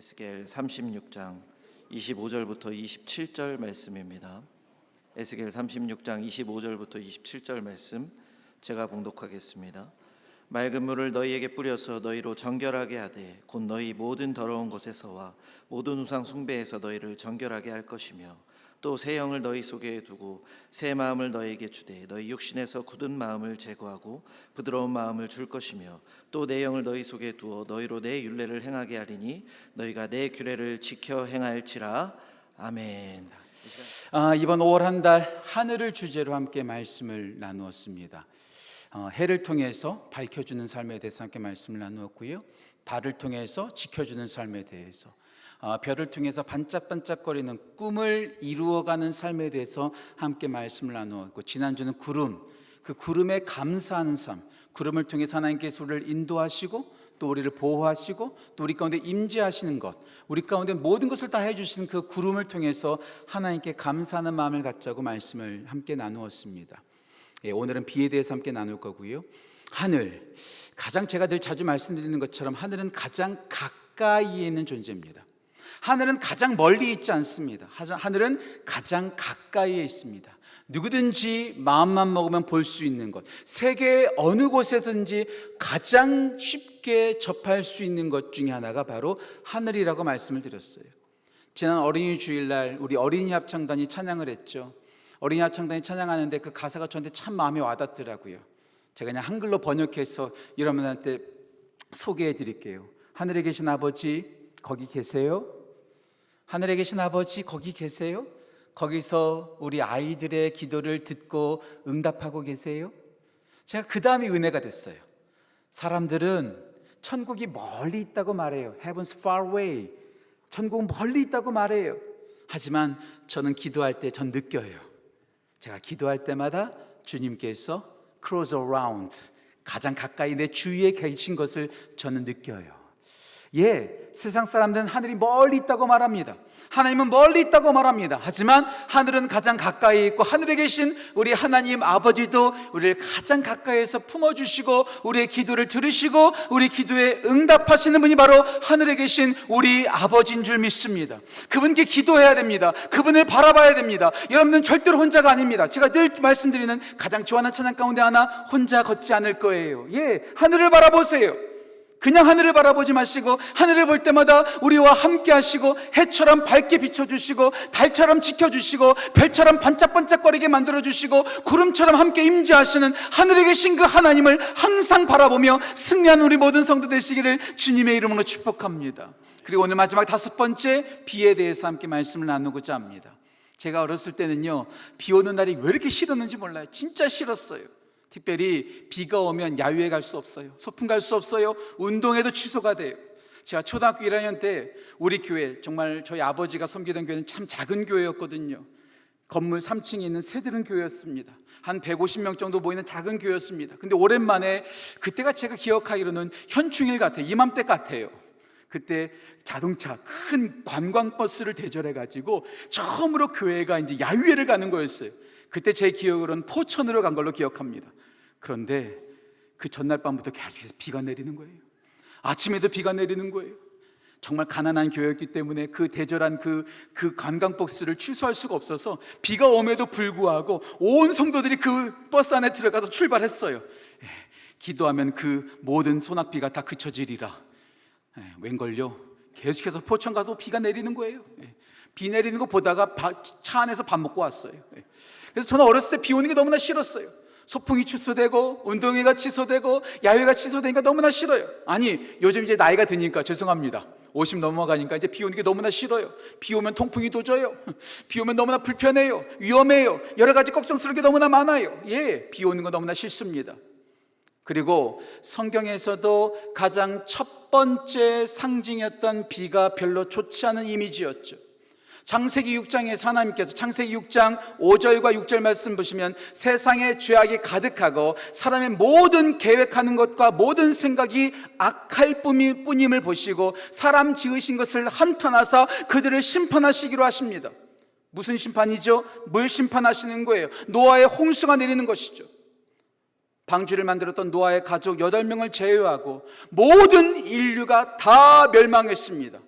에스겔 36장 25절부터 27절 말씀입니다. 에스겔 36장 25절부터 27절 말씀 제가 봉독하겠습니다. 맑은 물을 너희에게 뿌려서 너희로 정결하게 하되 곧 너희 모든 더러운 것에서와 모든 우상 숭배에서 너희를 정결하게 할 것이며 또 새 영을 너희 속에 두고 새 마음을 너희에게 주되 너희 육신에서 굳은 마음을 제거하고 부드러운 마음을 줄 것이며 또 내 영을 너희 속에 두어 너희로 내 율례를 행하게 하리니 너희가 내 규례를 지켜 행할지라. 아멘. 이번 5월 한 달 하늘을 주제로 함께 말씀을 나누었습니다. 해를 통해서 밝혀주는 삶에 대해서 함께 말씀을 나누었고요, 달을 통해서 지켜주는 삶에 대해서, 별을 통해서 반짝반짝거리는 꿈을 이루어가는 삶에 대해서 함께 말씀을 나누었고, 지난주는 구름, 그 구름에 감사하는 삶, 구름을 통해서 하나님께서 우리를 인도하시고 또 우리를 보호하시고 또 우리 가운데 임재하시는 것, 우리 가운데 모든 것을 다 해주시는 그 구름을 통해서 하나님께 감사하는 마음을 갖자고 말씀을 함께 나누었습니다. 오늘은 비에 대해서 함께 나눌 거고요. 하늘, 가장 제가 늘 자주 말씀드리는 것처럼 하늘은 가장 가까이에 있는 존재입니다. 하늘은 가장 멀리 있지 않습니다. 하늘은 가장 가까이에 있습니다. 누구든지 마음만 먹으면 볼 수 있는 것, 세계 어느 곳에든지 가장 쉽게 접할 수 있는 것 중에 하나가 바로 하늘이라고 말씀을 드렸어요. 지난 어린이 주일날 우리 어린이 합창단이 찬양을 했죠. 어린이 합창단이 찬양하는데 그 가사가 저한테 참 마음에 와닿더라고요. 제가 그냥 한글로 번역해서 여러분한테 소개해 드릴게요. 하늘에 계신 아버지 거기 계세요? 하늘에 계신 아버지 거기 계세요? 거기서 우리 아이들의 기도를 듣고 응답하고 계세요? 제가 그 다음이 은혜가 됐어요. 사람들은 천국이 멀리 있다고 말해요. Heaven's far away. 천국은 멀리 있다고 말해요. 하지만 저는 기도할 때 전 느껴요. 제가 기도할 때마다 주님께서 close around, 가장 가까이 내 주위에 계신 것을 저는 느껴요. 세상 사람들은 하늘이 멀리 있다고 말합니다. 하나님은 멀리 있다고 말합니다. 하지만 하늘은 가장 가까이 있고 하늘에 계신 우리 하나님 아버지도 우리를 가장 가까이에서 품어주시고 우리의 기도를 들으시고 우리 기도에 응답하시는 분이 바로 하늘에 계신 우리 아버지인 줄 믿습니다. 그분께 기도해야 됩니다. 그분을 바라봐야 됩니다. 여러분은 절대로 혼자가 아닙니다. 제가 늘 말씀드리는 가장 좋아하는 찬양 가운데 하나, 혼자 걷지 않을 거예요. 하늘을 바라보세요. 그냥 하늘을 바라보지 마시고 하늘을 볼 때마다 우리와 함께 하시고 해처럼 밝게 비춰주시고 달처럼 지켜주시고 별처럼 반짝반짝거리게 만들어주시고 구름처럼 함께 임재하시는 하늘에 계신 그 하나님을 항상 바라보며 승리하는 우리 모든 성도 되시기를 주님의 이름으로 축복합니다. 그리고 오늘 마지막 5번째, 비에 대해서 함께 말씀을 나누고자 합니다. 제가 어렸을 때는요, 비 오는 날이 왜 이렇게 싫었는지 몰라요. 진짜 싫었어요. 특별히 비가 오면 야유회 갈 수 없어요. 소풍 갈 수 없어요. 운동회도 취소가 돼요. 제가 초등학교 1학년 때 우리 교회, 정말 저희 아버지가 섬기던 교회는 참 작은 교회였거든요. 건물 3층에 있는 새들은 교회였습니다. 한 150명 정도 모이는 작은 교회였습니다. 근데 오랜만에, 그때가 제가 기억하기로는 현충일 같아요. 이맘때 같아요. 그때 자동차 큰 관광버스를 대절해가지고 처음으로 교회가 이제 야유회를 가는 거였어요. 그때 제 기억으로는 포천으로 간 걸로 기억합니다. 그런데 그 전날 밤부터 계속해서 비가 내리는 거예요. 아침에도 비가 내리는 거예요. 정말 가난한 교회였기 때문에 그 대절한 그 관광버스를 취소할 수가 없어서 비가 옴에도 불구하고 온 성도들이 그 버스 안에 들어가서 출발했어요. 기도하면 그 모든 소낙비가 다 그쳐지리라. 웬걸요? 계속해서 포천 가서 비가 내리는 거예요. 비 내리는 거 보다가 차 안에서 밥 먹고 왔어요. 그래서 저는 어렸을 때 비 오는 게 너무나 싫었어요. 소풍이 취소되고 운동회가 취소되고 야외가 취소되니까 너무나 싫어요. 아니, 요즘 이제 나이가 드니까, 죄송합니다, 50 넘어가니까 이제 비 오는 게 너무나 싫어요. 비 오면 통풍이 도져요. 비 오면 너무나 불편해요. 위험해요. 여러 가지 걱정스러운 게 너무나 많아요. 비 오는 거 너무나 싫습니다. 그리고 성경에서도 가장 첫 번째 상징이었던 비가 별로 좋지 않은 이미지였죠. 창세기 6장에서 하나님께서 창세기 6장 5절과 6절 말씀 보시면 세상에 죄악이 가득하고 사람의 모든 계획하는 것과 모든 생각이 악할 뿐임을 보시고 사람 지으신 것을 한탄하사 그들을 심판하시기로 하십니다. 무슨 심판이죠? 뭘 심판하시는 거예요? 노아의 홍수가 내리는 것이죠. 방주를 만들었던 노아의 가족 8명을 제외하고 모든 인류가 다 멸망했습니다.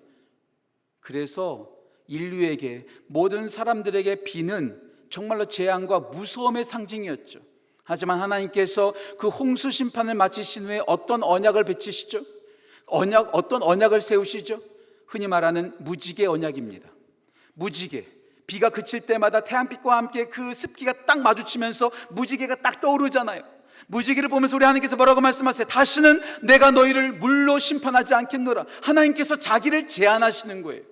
그래서 인류에게, 모든 사람들에게 비는 정말로 재앙과 무서움의 상징이었죠. 하지만 하나님께서 그 홍수 심판을 마치신 후에 어떤 언약을 맺히시죠? 어떤 언약을 세우시죠? 흔히 말하는 무지개 언약입니다. 무지개, 비가 그칠 때마다 태양빛과 함께 그 습기가 딱 마주치면서 무지개가 딱 떠오르잖아요. 무지개를 보면서 우리 하나님께서 뭐라고 말씀하세요? 다시는 내가 너희를 물로 심판하지 않겠노라. 하나님께서 자기를 제한하시는 거예요.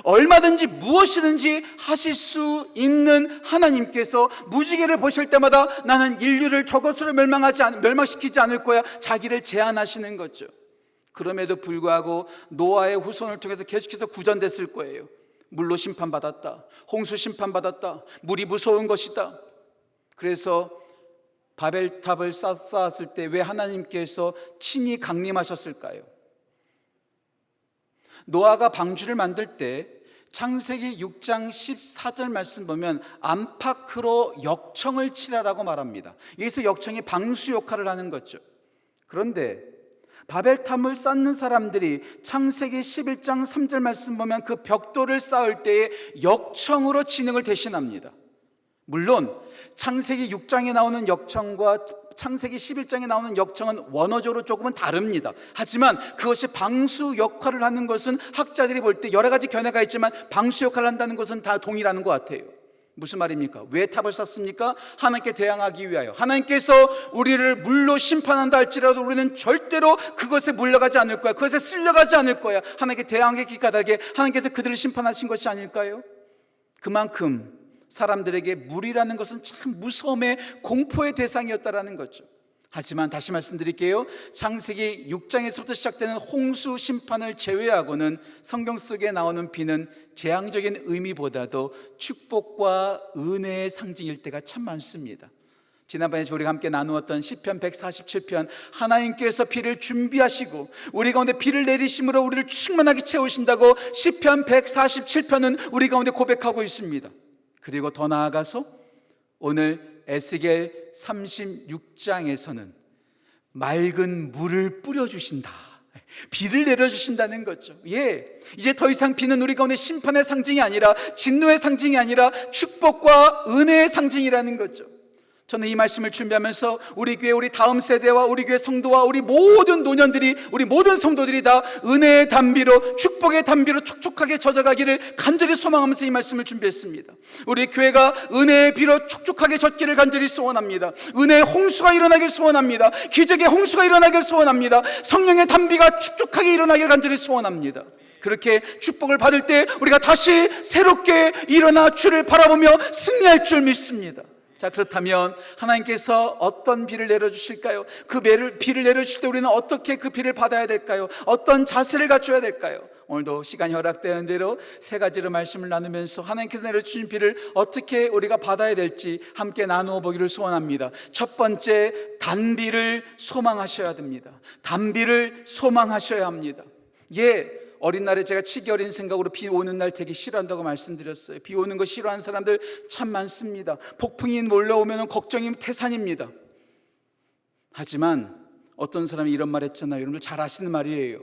얼마든지 무엇이든지 하실 수 있는 하나님께서 무지개를 보실 때마다 나는 인류를 저것으로 멸망시키지 않을 거야, 자기를 제한하시는 거죠. 그럼에도 불구하고 노아의 후손을 통해서 계속해서 구전됐을 거예요. 물로 심판받았다, 홍수 심판받았다, 물이 무서운 것이다. 그래서 바벨탑을 쌓았을 때 왜 하나님께서 친히 강림하셨을까요? 노아가 방주를 만들 때 창세기 6장 14절 말씀 보면 안팎으로 역청을 칠하라고 말합니다. 여기서 역청이 방수 역할을 하는 거죠. 그런데 바벨탑을 쌓는 사람들이 창세기 11장 3절 말씀 보면 그 벽돌을 쌓을 때에 역청으로 진흙을 대신합니다. 물론 창세기 6장에 나오는 역청과 창세기 11장에 나오는 역청은 원어적으로 조금은 다릅니다. 하지만 그것이 방수 역할을 하는 것은 학자들이 볼 때 여러 가지 견해가 있지만 방수 역할을 한다는 것은 다 동일하는 것 같아요. 무슨 말입니까? 왜 탑을 쌓습니까? 하나님께 대항하기 위하여. 하나님께서 우리를 물로 심판한다 할지라도 우리는 절대로 그것에 물려가지 않을 거야, 그것에 쓸려가지 않을 거야. 하나님께 대항하기 까닭에 하나님께서 그들을 심판하신 것이 아닐까요? 그만큼 사람들에게 물이라는 것은 참 무서움의 공포의 대상이었다라는 거죠. 하지만 다시 말씀드릴게요. 창세기 6장에서부터 시작되는 홍수 심판을 제외하고는 성경 속에 나오는 비는 재앙적인 의미보다도 축복과 은혜의 상징일 때가 참 많습니다. 지난번에 우리가 함께 나누었던 시편 147편, 하나님께서 비를 준비하시고 우리 가운데 비를 내리심으로 우리를 충만하게 채우신다고 시편 147편은 우리 가운데 고백하고 있습니다. 그리고 더 나아가서 오늘 에스겔 36장에서는 맑은 물을 뿌려주신다, 비를 내려주신다는 거죠. 이제 더 이상 비는 우리 가운데 심판의 상징이 아니라, 진노의 상징이 아니라 축복과 은혜의 상징이라는 거죠. 저는 이 말씀을 준비하면서 우리 교회, 우리 다음 세대와 우리 교회 성도와 우리 모든 노년들이, 우리 모든 성도들이 다 은혜의 담비로, 축복의 담비로 촉촉하게 젖어가기를 간절히 소망하면서 이 말씀을 준비했습니다. 우리 교회가 은혜의 비로 촉촉하게 젖기를 간절히 소원합니다. 은혜의 홍수가 일어나길 소원합니다. 기적의 홍수가 일어나길 소원합니다. 성령의 담비가 축축하게 일어나길 간절히 소원합니다. 그렇게 축복을 받을 때 우리가 다시 새롭게 일어나 주를 바라보며 승리할 줄 믿습니다. 자, 그렇다면 하나님께서 어떤 비를 내려주실까요? 그 비를 내려주실 때 우리는 어떻게 그 비를 받아야 될까요? 어떤 자세를 갖춰야 될까요? 오늘도 시간이 허락되는 대로 세 가지로 말씀을 나누면서 하나님께서 내려주신 비를 어떻게 우리가 받아야 될지 함께 나누어 보기를 소원합니다. 첫 번째, 단비를 소망하셔야 됩니다. 단비를 소망하셔야 합니다. 어린 날에 제가 치기 어린 생각으로 비 오는 날 되게 싫어한다고 말씀드렸어요. 비 오는 거 싫어하는 사람들 참 많습니다. 폭풍이 몰려오면 걱정이 태산입니다. 하지만 어떤 사람이 이런 말 했잖아요. 여러분들 잘 아시는 말이에요.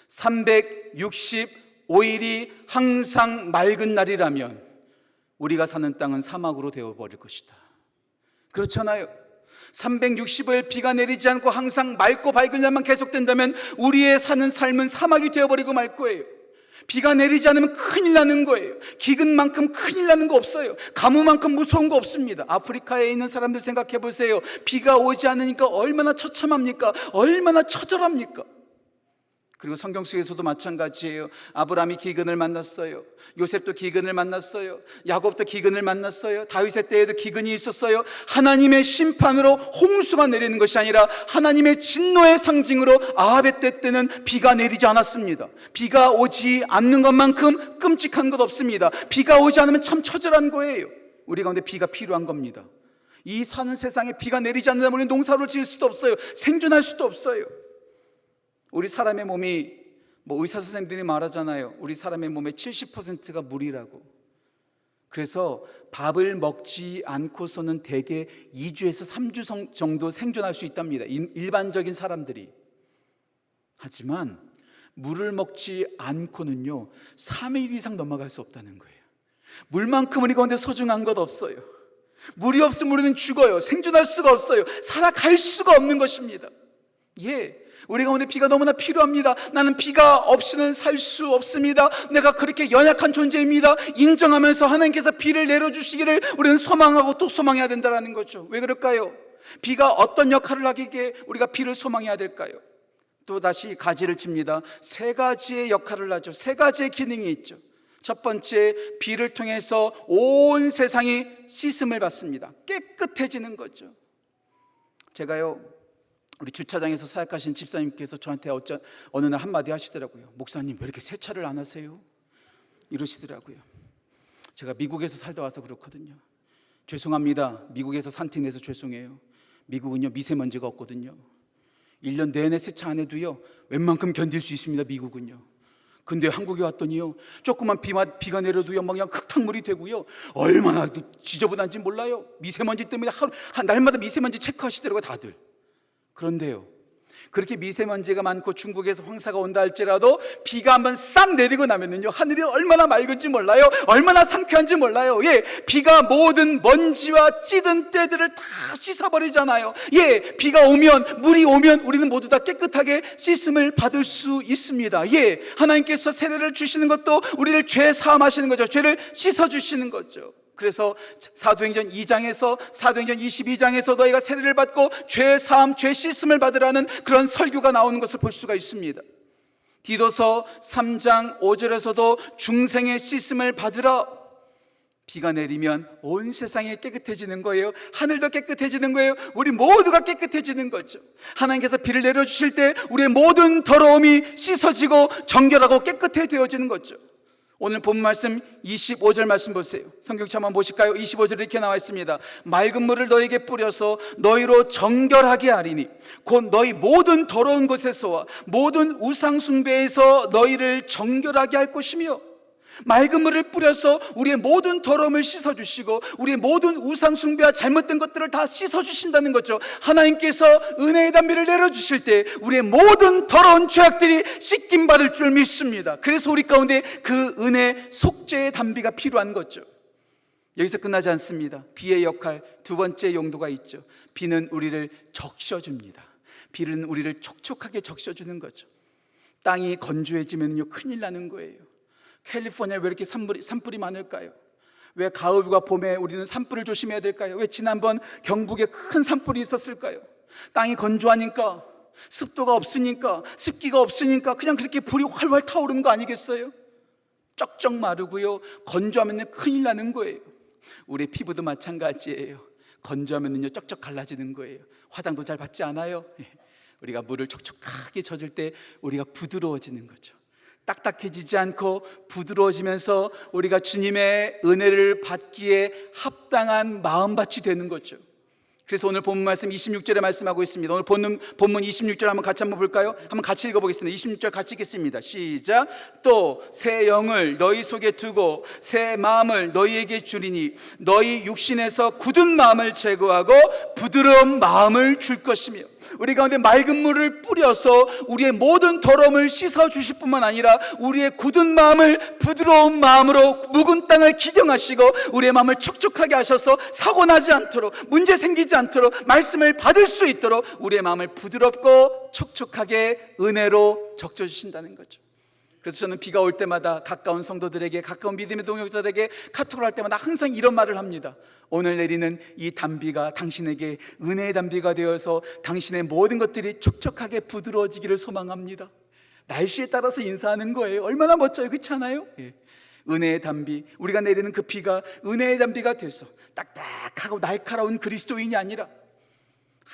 365일이 항상 맑은 날이라면 우리가 사는 땅은 사막으로 되어버릴 것이다. 그렇잖아요. 365일 비가 내리지 않고 항상 맑고 밝은 날만 계속된다면 우리의 사는 삶은 사막이 되어버리고 말 거예요. 비가 내리지 않으면 큰일 나는 거예요. 기근만큼 큰일 나는 거 없어요. 가뭄만큼 무서운 거 없습니다. 아프리카에 있는 사람들 생각해 보세요. 비가 오지 않으니까 얼마나 처참합니까? 얼마나 처절합니까? 그리고 성경 속에서도 마찬가지예요. 아브라함이 기근을 만났어요. 요셉도 기근을 만났어요. 야곱도 기근을 만났어요. 다윗의 때에도 기근이 있었어요. 하나님의 심판으로 홍수가 내리는 것이 아니라 하나님의 진노의 상징으로 아합의 때는 비가 내리지 않았습니다. 비가 오지 않는 것만큼 끔찍한 것 없습니다. 비가 오지 않으면 참 처절한 거예요. 우리 가운데 비가 필요한 겁니다. 이 사는 세상에 비가 내리지 않는다면 우리는 농사를 지을 수도 없어요. 생존할 수도 없어요. 우리 사람의 몸이, 의사 선생님들이 말하잖아요. 우리 사람의 몸의 70%가 물이라고. 그래서 밥을 먹지 않고서는 대개 2주에서 3주 정도 생존할 수 있답니다. 일반적인 사람들이. 하지만 물을 먹지 않고는요 3일 이상 넘어갈 수 없다는 거예요. 물만큼 우리 가운데 소중한 것 없어요. 물이 없으면 우리는 죽어요. 생존할 수가 없어요. 살아갈 수가 없는 것입니다. 우리 가운데 비가 너무나 필요합니다. 나는 비가 없이는 살 수 없습니다. 내가 그렇게 연약한 존재입니다. 인정하면서 하나님께서 비를 내려주시기를 우리는 소망하고 또 소망해야 된다는 거죠. 왜 그럴까요? 비가 어떤 역할을 하기에 우리가 비를 소망해야 될까요? 또 다시 가지를 칩니다. 3가지의 역할을 하죠. 3가지의 기능이 있죠. 첫 번째, 비를 통해서 온 세상이 씻음을 받습니다. 깨끗해지는 거죠. 제가요, 우리 주차장에서 사역하신 집사님께서 저한테 어느 날 한마디 하시더라고요. 목사님, 왜 이렇게 세차를 안 하세요? 이러시더라고요. 제가 미국에서 살다 와서 그렇거든요. 죄송합니다. 미국에서 산티 내서 죄송해요. 미국은요 미세먼지가 없거든요. 1년 내내 세차 안 해도요 웬만큼 견딜 수 있습니다. 미국은요. 근데 한국에 왔더니요 조그만 비가 내려도요 막 그냥 흙탕물이 되고요 얼마나 지저분한지 몰라요. 미세먼지 때문에 날마다 미세먼지 체크하시더라고요 다들. 그런데요, 그렇게 미세먼지가 많고 중국에서 황사가 온다 할지라도 비가 한번 싹 내리고 나면은요 하늘이 얼마나 맑은지 몰라요. 얼마나 상쾌한지 몰라요. 비가 모든 먼지와 찌든 때들을 다 씻어버리잖아요. 비가 오면, 물이 오면 우리는 모두 다 깨끗하게 씻음을 받을 수 있습니다. 하나님께서 세례를 주시는 것도 우리를 죄 사함하시는 거죠. 죄를 씻어주시는 거죠. 그래서 사도행전 22장에서 너희가 세례를 받고 죄 사함, 죄 씻음을 받으라는 그런 설교가 나오는 것을 볼 수가 있습니다. 디도서 3장 5절에서도 중생의 씻음을 받으라. 비가 내리면 온 세상이 깨끗해지는 거예요. 하늘도 깨끗해지는 거예요. 우리 모두가 깨끗해지는 거죠. 하나님께서 비를 내려주실 때 우리의 모든 더러움이 씻어지고 정결하고 깨끗해 되어지는 거죠. 오늘 본 말씀 25절 말씀 보세요. 성경책 한번 보실까요? 25절에 이렇게 나와 있습니다. 맑은 물을 너희에게 뿌려서 너희로 정결하게 하리니 곧 너희 모든 더러운 것에서와 모든 우상 숭배에서 너희를 정결하게 할 것이며, 맑은 물을 뿌려서 우리의 모든 더러움을 씻어주시고 우리의 모든 우상 숭배와 잘못된 것들을 다 씻어주신다는 거죠. 하나님께서 은혜의 담비를 내려주실 때 우리의 모든 더러운 죄악들이 씻김 받을 줄 믿습니다. 그래서 우리 가운데 그 은혜 속죄의 담비가 필요한 거죠. 여기서 끝나지 않습니다. 비의 역할, 두 번째 용도가 있죠. 비는 우리를 적셔줍니다. 비는 우리를 촉촉하게 적셔주는 거죠. 땅이 건조해지면요 큰일 나는 거예요. 캘리포니아에 왜 이렇게 산불이 많을까요? 왜 가을과 봄에 우리는 산불을 조심해야 될까요? 왜 지난번 경북에 큰 산불이 있었을까요? 땅이 건조하니까, 습도가 없으니까, 습기가 없으니까 그냥 그렇게 불이 활활 타오르는 거 아니겠어요? 쩍쩍 마르고요 건조하면 큰일 나는 거예요. 우리 피부도 마찬가지예요. 건조하면요 쩍쩍 갈라지는 거예요. 화장도 잘 받지 않아요. 우리가 물을 촉촉하게 젖을 때 우리가 부드러워지는 거죠. 딱딱해지지 않고 부드러워지면서 우리가 주님의 은혜를 받기에 합당한 마음밭이 되는 거죠. 그래서 오늘 본문 말씀 26절에 말씀하고 있습니다. 오늘 본문 26절 한번 같이 볼까요? 한번 같이 읽어보겠습니다. 26절 같이 읽겠습니다. 시작. 또 새 영을 너희 속에 두고 새 마음을 너희에게 주리니 너희 육신에서 굳은 마음을 제거하고 부드러운 마음을 줄 것이며, 우리 가운데 맑은 물을 뿌려서 우리의 모든 더러움을 씻어주실 뿐만 아니라 우리의 굳은 마음을 부드러운 마음으로 묵은 땅을 기경하시고 우리의 마음을 촉촉하게 하셔서 사고 나지 않도록, 문제 생기지 않도록, 말씀을 받을 수 있도록 우리의 마음을 부드럽고 촉촉하게 은혜로 적셔주신다는 거죠. 그래서 저는 비가 올 때마다 가까운 성도들에게, 가까운 믿음의 동역자들에게 카톡을 할 때마다 항상 이런 말을 합니다. 오늘 내리는 이 담비가 당신에게 은혜의 담비가 되어서 당신의 모든 것들이 촉촉하게 부드러워지기를 소망합니다. 날씨에 따라서 인사하는 거예요. 얼마나 멋져요, 그렇지 않아요? 은혜의 담비, 우리가 내리는 그 비가 은혜의 담비가 돼서 딱딱하고 날카로운 그리스도인이 아니라,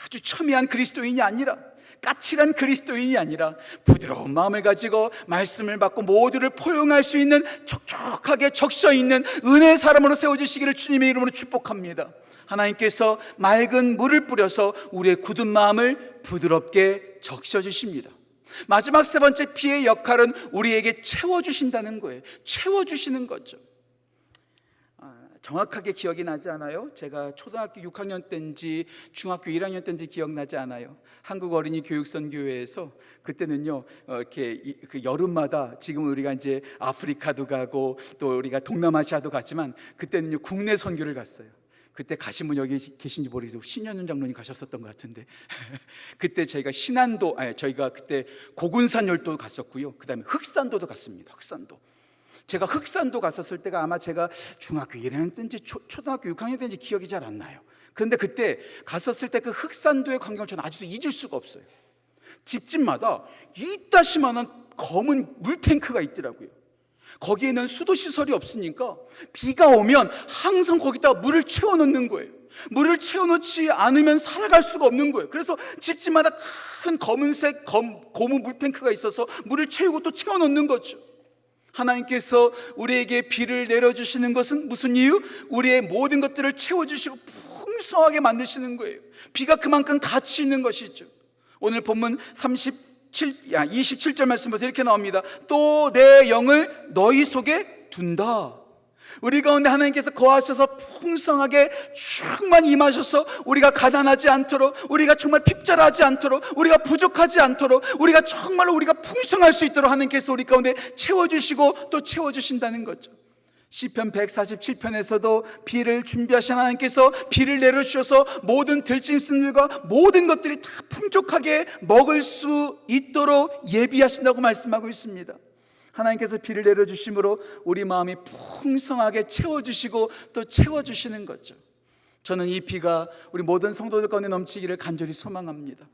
아주 첨예한 그리스도인이 아니라, 까칠한 그리스도인이 아니라 부드러운 마음을 가지고 말씀을 받고 모두를 포용할 수 있는 촉촉하게 적셔있는 은혜의 사람으로 세워지시기를 주님의 이름으로 축복합니다. 하나님께서 맑은 물을 뿌려서 우리의 굳은 마음을 부드럽게 적셔주십니다. 마지막 세 번째 비의 역할은 우리에게 채워주신다는 거예요. 채워주시는 거죠. 정확하게 기억이 나지 않아요. 제가 초등학교 6학년 때인지 중학교 1학년 때인지 기억나지 않아요. 한국 어린이 교육선교회에서 그때는요 이렇게 그 여름마다, 지금 우리가 이제 아프리카도 가고 또 우리가 동남아시아도 갔지만 그때는요 국내 선교를 갔어요. 그때 가신 분 여기 계신지 모르겠어요. 신현윤 장로님 가셨었던 것 같은데 그때 저희가 저희가 그때 고군산열도 갔었고요. 그다음에 흑산도도 갔습니다. 흑산도. 제가 흑산도 갔었을 때가 아마 제가 중학교 1학년 때인지 초등학교 6학년 때인지 기억이 잘 안 나요. 그런데 그때 갔었을 때 그 흑산도의 광경을 저는 아직도 잊을 수가 없어요. 집집마다 이따시만한 검은 물탱크가 있더라고요. 거기에는 수도시설이 없으니까 비가 오면 항상 거기다가 물을 채워넣는 거예요. 물을 채워넣지 않으면 살아갈 수가 없는 거예요. 그래서 집집마다 큰 검은색 고무 물탱크가 있어서 물을 채우고 또 채워넣는 거죠. 하나님께서 우리에게 비를 내려주시는 것은 무슨 이유? 우리의 모든 것들을 채워주시고 풍성하게 만드시는 거예요. 비가 그만큼 가치 있는 것이죠. 오늘 본문 27절 말씀 보세요. 이렇게 나옵니다. 또 내 영을 너희 속에 둔다. 우리 가운데 하나님께서 거하셔서 풍성하게 충만히 임하셔서 우리가 가난하지 않도록, 우리가 정말 핍절하지 않도록, 우리가 부족하지 않도록, 우리가 정말로 우리가 풍성할 수 있도록 하나님께서 우리 가운데 채워주시고 또 채워주신다는 거죠. 시편 147편에서도 비를 준비하신 하나님께서 비를 내려주셔서 모든 들짐승들과 모든 것들이 다 풍족하게 먹을 수 있도록 예비하신다고 말씀하고 있습니다. 하나님께서 비를 내려주심으로 우리 마음이 풍성하게 채워주시고 또 채워주시는 거죠. 저는 이 비가 우리 모든 성도들 가운데 넘치기를 간절히 소망합니다.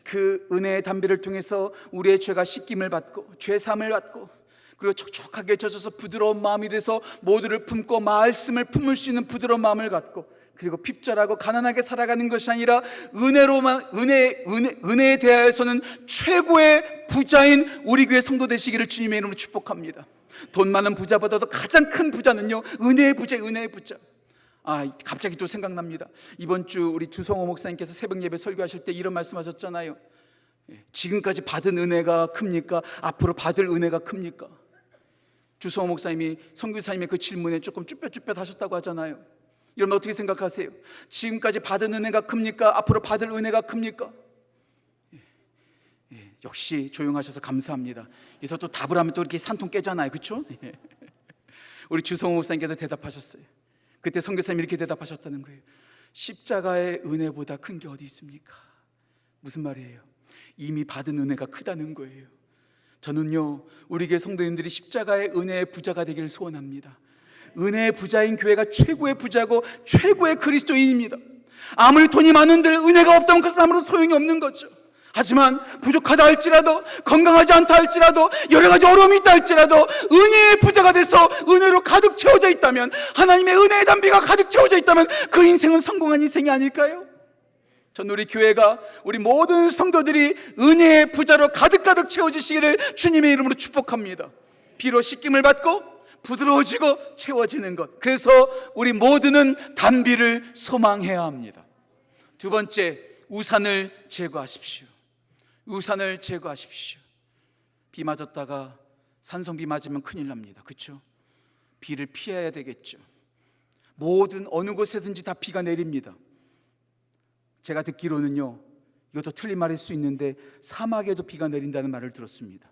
그 은혜의 담비를 통해서 우리의 죄가 씻김을 받고 죄사함을 받고 그리고 촉촉하게 젖어서 부드러운 마음이 돼서 모두를 품고 말씀을 품을 수 있는 부드러운 마음을 갖고 그리고 핍절하고 가난하게 살아가는 것이 아니라 은혜에 대하여서는 최고의 부자인 우리 교회 성도 되시기를 주님의 이름으로 축복합니다. 돈 많은 부자보다도 가장 큰 부자는요 은혜의 부자. 갑자기 또 생각납니다. 이번 주 우리 주성호 목사님께서 새벽 예배 설교하실 때 이런 말씀하셨잖아요. 지금까지 받은 은혜가 큽니까? 앞으로 받을 은혜가 큽니까? 주성호 목사님이 선교사님의 그 질문에 조금 쭈뼛쭈뼛 하셨다고 하잖아요. 여러분 어떻게 생각하세요? 지금까지 받은 은혜가 큽니까? 앞으로 받을 은혜가 큽니까? 역시 조용하셔서 감사합니다. 그래서 또 답을 하면 또 이렇게 산통 깨잖아요, 그렇죠? 우리 주성호 목사님께서 대답하셨어요. 그때 선교사님이 이렇게 대답하셨다는 거예요. 십자가의 은혜보다 큰 게 어디 있습니까? 무슨 말이에요? 이미 받은 은혜가 크다는 거예요. 저는요 우리 교회 성도님들이 십자가의 은혜의 부자가 되기를 소원합니다. 은혜의 부자인 교회가 최고의 부자고 최고의 그리스도인입니다. 아무리 돈이 많은들 은혜가 없다면 그것은 아무런 소용이 없는 거죠. 하지만 부족하다 할지라도, 건강하지 않다 할지라도, 여러 가지 어려움이 있다 할지라도 은혜의 부자가 돼서 은혜로 가득 채워져 있다면, 하나님의 은혜의 담비가 가득 채워져 있다면 그 인생은 성공한 인생이 아닐까요? 전 우리 교회가, 우리 모든 성도들이 은혜의 부자로 가득가득 채워지시기를 주님의 이름으로 축복합니다. 비로 씻김을 받고 부드러워지고 채워지는 것, 그래서 우리 모두는 담비를 소망해야 합니다. 두 번째, 우산을 제거하십시오. 우산을 제거하십시오. 비 맞았다가 산성비 맞으면 큰일 납니다. 그렇죠? 비를 피해야 되겠죠. 모든 어느 곳에든지 다 비가 내립니다. 제가 듣기로는요, 이것도 틀린 말일 수 있는데 사막에도 비가 내린다는 말을 들었습니다.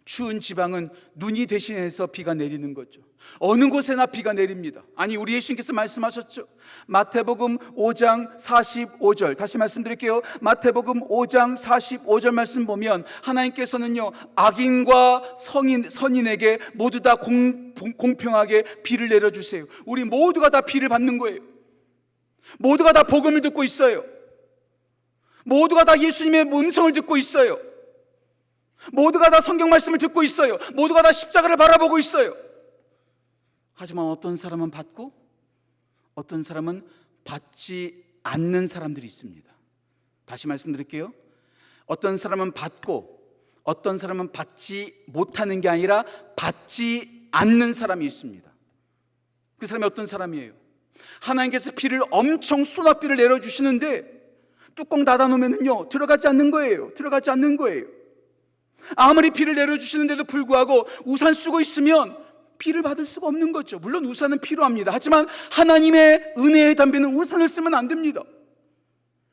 추운 지방은 눈이 대신해서 비가 내리는 거죠. 어느 곳에나 비가 내립니다. 아니, 우리 예수님께서 말씀하셨죠. 마태복음 5장 45절 다시 말씀드릴게요. 마태복음 5장 45절 말씀 보면 하나님께서는요 악인과 선인에게 모두 다 공평하게 비를 내려주세요. 우리 모두가 다 비를 받는 거예요. 모두가 다 복음을 듣고 있어요. 모두가 다 예수님의 음성을 듣고 있어요. 모두가 다 성경 말씀을 듣고 있어요. 모두가 다 십자가를 바라보고 있어요. 하지만 어떤 사람은 받고 어떤 사람은 받지 않는 사람들이 있습니다. 다시 말씀드릴게요. 어떤 사람은 받고 어떤 사람은 받지 못하는 게 아니라 받지 않는 사람이 있습니다. 그 사람이 어떤 사람이에요? 하나님께서 비를 엄청 소낙비를 내려주시는데 뚜껑 닫아놓으면요 들어가지 않는 거예요. 들어가지 않는 거예요. 아무리 비를 내려주시는데도 불구하고 우산 쓰고 있으면 비를 받을 수가 없는 거죠. 물론 우산은 필요합니다. 하지만 하나님의 은혜의 담비는 우산을 쓰면 안 됩니다.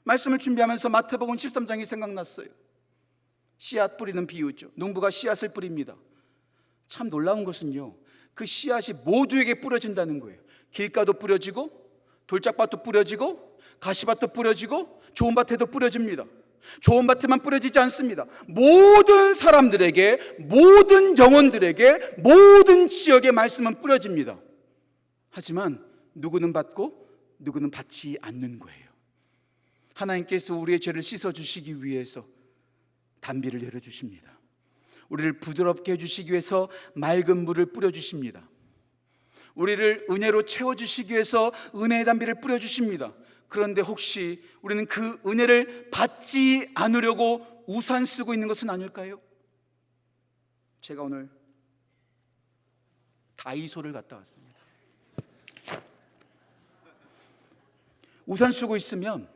말씀을 준비하면서 마태복음 13장이 생각났어요. 씨앗 뿌리는 비유죠. 농부가 씨앗을 뿌립니다. 참 놀라운 것은요, 그 씨앗이 모두에게 뿌려진다는 거예요. 길가도 뿌려지고 돌짝밭도 뿌려지고 가시밭도 뿌려지고 좋은 밭에도 뿌려집니다. 좋은 밭에만 뿌려지지 않습니다. 모든 사람들에게, 모든 영혼들에게, 모든 지역에 말씀은 뿌려집니다. 하지만 누구는 받고 누구는 받지 않는 거예요. 하나님께서 우리의 죄를 씻어주시기 위해서 단비를 내려주십니다. 우리를 부드럽게 해주시기 위해서 맑은 물을 뿌려주십니다. 우리를 은혜로 채워주시기 위해서 은혜의 단비를 뿌려주십니다. 그런데 혹시 우리는 그 은혜를 받지 않으려고 우산 쓰고 있는 것은 아닐까요? 제가 오늘 다이소를 갔다 왔습니다. 우산 쓰고 있으면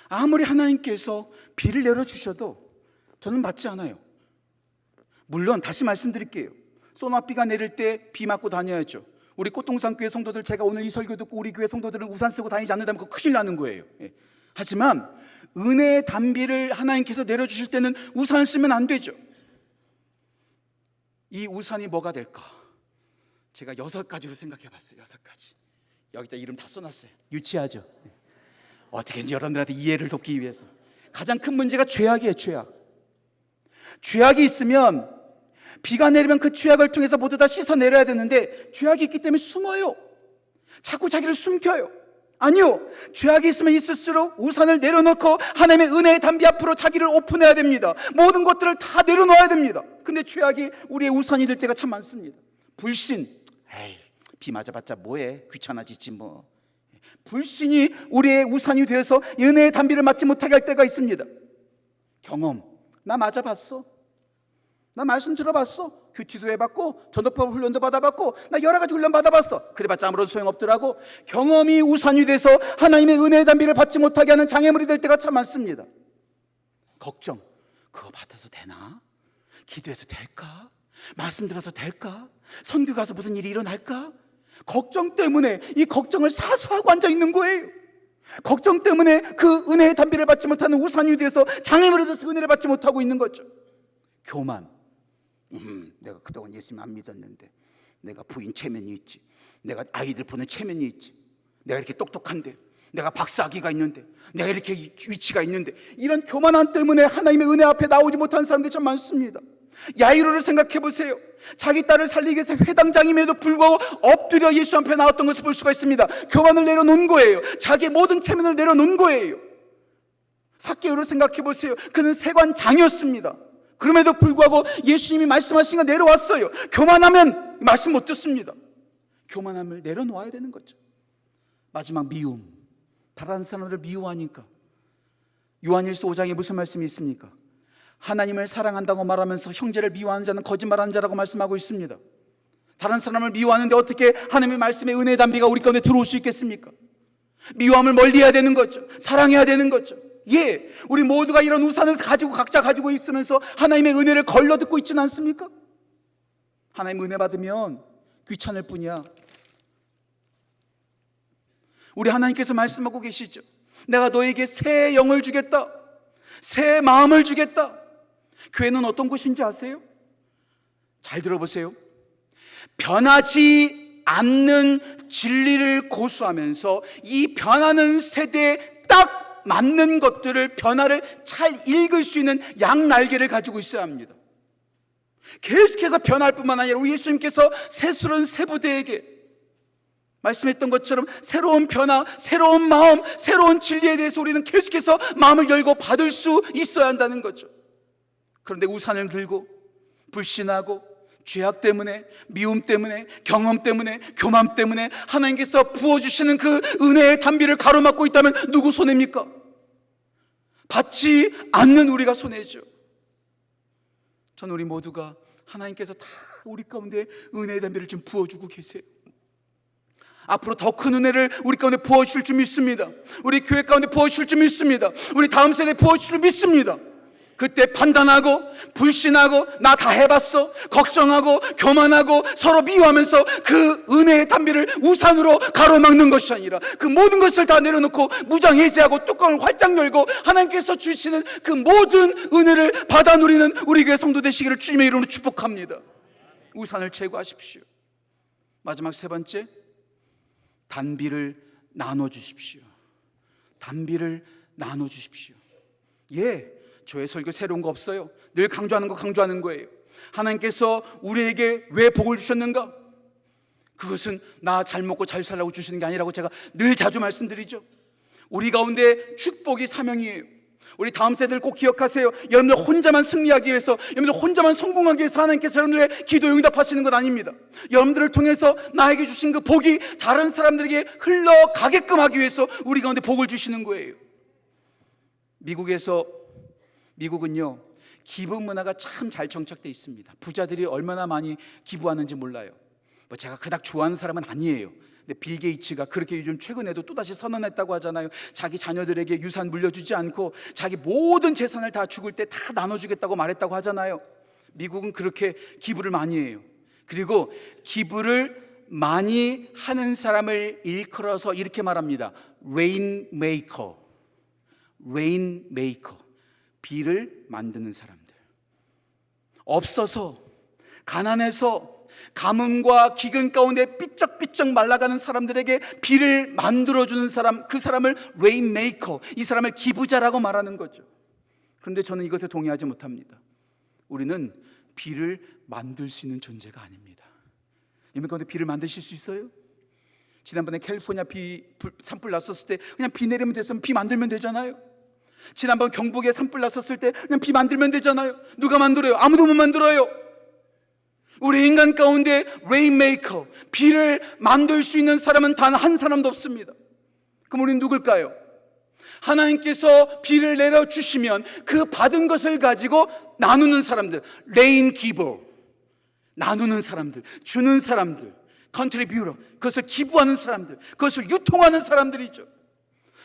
아무리 하나님께서 비를 내려주셔도 저는 받지 않아요. 물론 다시 말씀드릴게요. 소나비가 내릴 때 비 맞고 다녀야죠. 우리 꽃동산교회 성도들, 제가 오늘 이 설교 듣고 우리 교회 성도들은 우산 쓰고 다니지 않는다면 그거 큰일 나는 거예요. 하지만 은혜의 단비를 하나님께서 내려주실 때는 우산을 쓰면 안 되죠. 이 우산이 뭐가 될까? 제가 6가지로 생각해 봤어요. 6가지. 여기다 이름 다 써놨어요. 유치하죠. 어떻게든지 여러분들한테 이해를 돕기 위해서. 가장 큰 문제가 죄악이에요. 죄악이 있으면 비가 내리면 그 죄악을 통해서 모두 다 씻어내려야 되는데 죄악이 있기 때문에 숨어요. 자꾸 자기를 숨겨요. 아니요, 죄악이 있으면 있을수록 우산을 내려놓고 하나님의 은혜의 담비 앞으로 자기를 오픈해야 됩니다. 모든 것들을 다 내려놓아야 됩니다. 근데 죄악이 우리의 우산이 될 때가 참 많습니다. 불신, 에이, 비 맞아봤자 뭐해, 귀찮아지지 뭐. 불신이 우리의 우산이 되어서 은혜의 담비를 맞지 못하게 할 때가 있습니다. 경험, 나 맞아봤어. 나 말씀 들어봤어. 큐티도 해봤고 전도법 훈련도 받아봤고 나 여러 가지 훈련 받아봤어. 그래봤자 아무런 소용없더라고. 경험이 우산이 돼서 하나님의 은혜의 담비를 받지 못하게 하는 장애물이 될 때가 참 많습니다. 걱정, 그거 받아도 되나? 기도해서 될까? 말씀 들어서 될까? 선교 가서 무슨 일이 일어날까? 걱정 때문에 이 걱정을 사수하고 앉아 있는 거예요. 걱정 때문에 그 은혜의 담비를 받지 못하는 우산이 돼서 장애물이 돼서 은혜를 받지 못하고 있는 거죠. 교만, 내가 그동안 예수님 안 믿었는데, 내가 부인 체면이 있지, 내가 아이들 보는 체면이 있지, 내가 이렇게 똑똑한데, 내가 박사학위가 있는데, 내가 이렇게 위치가 있는데, 이런 교만함 때문에 하나님의 은혜 앞에 나오지 못하는 사람들이 참 많습니다. 야이로를 생각해 보세요. 자기 딸을 살리기 위해서 회당장임에도 불구하고 엎드려 예수 앞에 나왔던 것을 볼 수가 있습니다. 교만을 내려놓은 거예요. 자기의 모든 체면을 내려놓은 거예요. 삭개오를 생각해 보세요. 그는 세관장이었습니다. 그럼에도 불구하고 예수님이 말씀하신 거 내려왔어요. 교만하면 말씀 못 듣습니다. 교만함을 내려놓아야 되는 거죠. 마지막 미움, 다른 사람들을 미워하니까. 요한일서 5장에 무슨 말씀이 있습니까? 하나님을 사랑한다고 말하면서 형제를 미워하는 자는 거짓말하는 자라고 말씀하고 있습니다. 다른 사람을 미워하는데 어떻게 하나님의 말씀의 은혜의 담비가 우리 가운데 들어올 수 있겠습니까? 미워함을 멀리해야 되는 거죠. 사랑해야 되는 거죠. 예, 우리 모두가 이런 우산을 가지고 각자 가지고 있으면서 하나님의 은혜를 걸러 듣고 있지는 않습니까? 하나님 은혜 받으면 귀찮을 뿐이야. 우리 하나님께서 말씀하고 계시죠. 내가 너에게 새 영을 주겠다, 새 마음을 주겠다. 교회는 어떤 곳인지 아세요? 잘 들어보세요. 변하지 않는 진리를 고수하면서 이 변하는 세대에 딱 맞는 것들을, 변화를 잘 읽을 수 있는 양날개를 가지고 있어야 합니다. 계속해서 변할 뿐만 아니라 우리 예수님께서 새술은 세부대에게 말씀했던 것처럼 새로운 변화, 새로운 마음, 새로운 진리에 대해서 우리는 계속해서 마음을 열고 받을 수 있어야 한다는 거죠. 그런데 우산을 들고 불신하고 죄악 때문에, 미움 때문에, 경험 때문에, 교만 때문에 하나님께서 부어주시는 그 은혜의 담비를 가로막고 있다면 누구 손해입니까? 받지 않는 우리가 손해죠. 저는 우리 모두가 하나님께서 다 우리 가운데 은혜의 담비를 좀 부어주고 계세요. 앞으로 더 큰 은혜를 우리 가운데 부어주실 줄 믿습니다. 우리 교회 가운데 부어주실 줄 믿습니다. 우리 다음 세대에 부어주실 줄 믿습니다. 그때 판단하고 불신하고 나 다 해봤어 걱정하고 교만하고 서로 미워하면서 그 은혜의 담비를 우산으로 가로막는 것이 아니라 그 모든 것을 다 내려놓고 무장해제하고 뚜껑을 활짝 열고 하나님께서 주시는 그 모든 은혜를 받아 누리는 우리 교회 성도 되시기를 주님의 이름으로 축복합니다. 우산을 제거하십시오. 마지막 세 번째, 단비를 나눠주십시오. 단비를 나눠주십시오. 저의 설교 새로운 거 없어요. 늘 강조하는 거예요. 하나님께서 우리에게 왜 복을 주셨는가? 그것은 나 잘 먹고 잘 살라고 주시는 게 아니라고 제가 늘 자주 말씀드리죠. 우리 가운데 축복이 사명이에요. 우리 다음 세대를 꼭 기억하세요. 여러분들 혼자만 승리하기 위해서, 여러분들 혼자만 성공하기 위해서 하나님께서 여러분들의 기도 응답하시는 건 아닙니다. 여러분들을 통해서 나에게 주신 그 복이 다른 사람들에게 흘러가게끔 하기 위해서 우리 가운데 복을 주시는 거예요. 미국은요 기부 문화가 참 잘 정착되어 있습니다. 부자들이 얼마나 많이 기부하는지 몰라요. 제가 그닥 좋아하는 사람은 아니에요. 근데 빌 게이츠가 그렇게 요즘 최근에도 또다시 선언했다고 하잖아요. 자기 자녀들에게 유산 물려주지 않고 자기 모든 재산을 다 죽을 때 다 나눠주겠다고 말했다고 하잖아요. 미국은 그렇게 기부를 많이 해요. 그리고 기부를 많이 하는 사람을 일컬어서 이렇게 말합니다. 레인메이커. 비를 만드는 사람들. 없어서 가난해서 가뭄과 기근 가운데 삐쩍삐쩍 말라가는 사람들에게 비를 만들어주는 사람, 그 사람을 레인메이커, 이 사람을 기부자라고 말하는 거죠. 그런데 저는 이것에 동의하지 못합니다. 우리는 비를 만들 수 있는 존재가 아닙니다. 여러분 가운데 비를 만드실 수 있어요? 지난번에 캘리포니아 산불 났었을 때 그냥 비 내리면 됐으면 비 만들면 되잖아요. 지난번 경북에 산불 났었을 때 그냥 비 만들면 되잖아요. 누가 만들어요? 아무도 못 만들어요. 우리 인간 가운데 레인메이커, 비를 만들 수 있는 사람은 단 한 사람도 없습니다. 그럼 우리는 누굴까요? 하나님께서 비를 내려주시면 그 받은 것을 가지고 나누는 사람들, 레인 기버, 나누는 사람들, 주는 사람들, 컨트리뷰터, 그것을 기부하는 사람들, 그것을 유통하는 사람들이죠.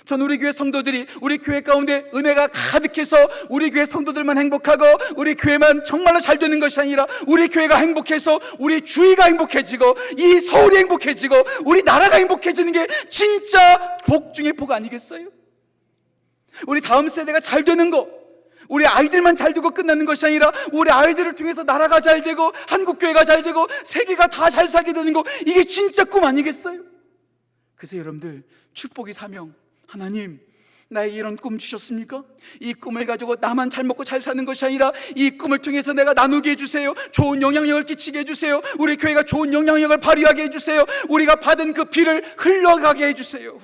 전 우리 교회 성도들이 우리 교회 가운데 은혜가 가득해서 우리 교회 성도들만 행복하고 우리 교회만 정말로 잘 되는 것이 아니라 우리 교회가 행복해서 우리 주위가 행복해지고 이 서울이 행복해지고 우리 나라가 행복해지는 게 진짜 복 중에 복 아니겠어요? 우리 다음 세대가 잘 되는 거, 우리 아이들만 잘 되고 끝나는 것이 아니라 우리 아이들을 통해서 나라가 잘 되고 한국교회가 잘 되고 세계가 다 잘 살게 되는 거, 이게 진짜 꿈 아니겠어요? 그래서 여러분들 축복의 사명, 하나님 나에게 이런 꿈 주셨습니까? 이 꿈을 가지고 나만 잘 먹고 잘 사는 것이 아니라 이 꿈을 통해서 내가 나누게 해주세요. 좋은 영향력을 끼치게 해주세요. 우리 교회가 좋은 영향력을 발휘하게 해주세요. 우리가 받은 그 비를 흘러가게 해주세요.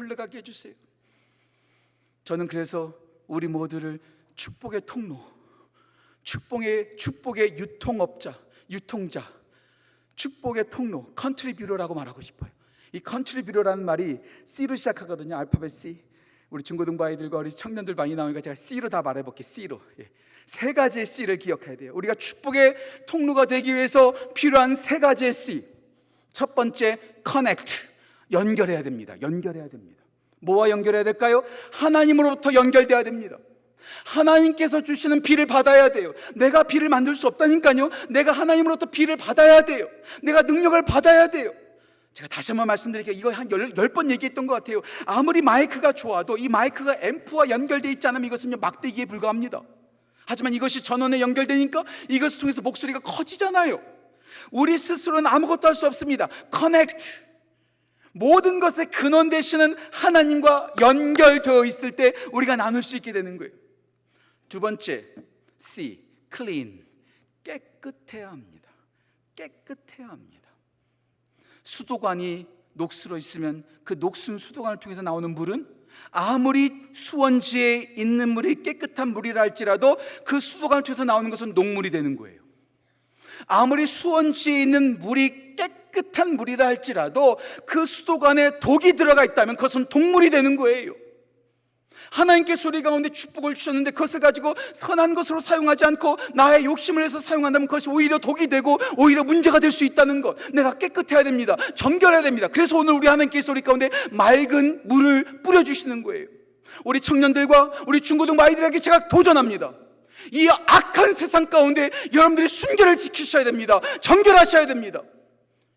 저는 그래서 우리 모두를 축복의 통로, 축복의 유통자, 축복의 통로, 컨트리뷰러라고 말하고 싶어요. 이 컨트리뷰러라는 말이 C로 시작하거든요. 알파벳 C. 우리 중고등부 아이들과 우리 청년들 많이 나오니까 제가 C로 다 말해볼게요. C로. 세 가지의 C를 기억해야 돼요. 우리가 축복의 통로가 되기 위해서 필요한 세 가지의 C. 첫 번째, connect. 연결해야 됩니다. 뭐와 연결해야 될까요? 하나님으로부터 연결돼야 됩니다. 하나님께서 주시는 비를 받아야 돼요. 내가 비를 만들 수 없다니까요. 내가 하나님으로부터 비를 받아야 돼요. 내가 능력을 받아야 돼요. 제가 다시 한번 말씀드릴게요. 이거 한 10번 얘기했던 것 같아요. 아무리 마이크가 좋아도 이 마이크가 앰프와 연결되어 있지 않으면 이것은 막대기에 불과합니다. 하지만 이것이 전원에 연결되니까 이것을 통해서 목소리가 커지잖아요. 우리 스스로는 아무것도 할 수 없습니다. connect. 모든 것의 근원 되시는 하나님과 연결되어 있을 때 우리가 나눌 수 있게 되는 거예요. 두 번째, C, clean. 깨끗해야 합니다. 수도관이 녹슬어 있으면 그 녹슨 수도관을 통해서 나오는 물은 아무리 수원지에 있는 물이 깨끗한 물이라 할지라도 그 수도관을 통해서 나오는 것은 녹물이 되는 거예요. 아무리 수원지에 있는 물이 깨끗한 물이라 할지라도 그 수도관에 독이 들어가 있다면 그것은 독물이 되는 거예요. 하나님께서 우리 가운데 축복을 주셨는데 그것을 가지고 선한 것으로 사용하지 않고 나의 욕심을 해서 사용한다면 그것이 오히려 독이 되고 오히려 문제가 될 수 있다는 것. 내가 깨끗해야 됩니다. 정결해야 됩니다. 그래서 오늘 우리 하나님께서 우리 가운데 맑은 물을 뿌려주시는 거예요. 우리 청년들과 우리 중고등부 아이들에게 제가 도전합니다. 이 악한 세상 가운데 여러분들이 순결을 지키셔야 됩니다. 정결하셔야 됩니다.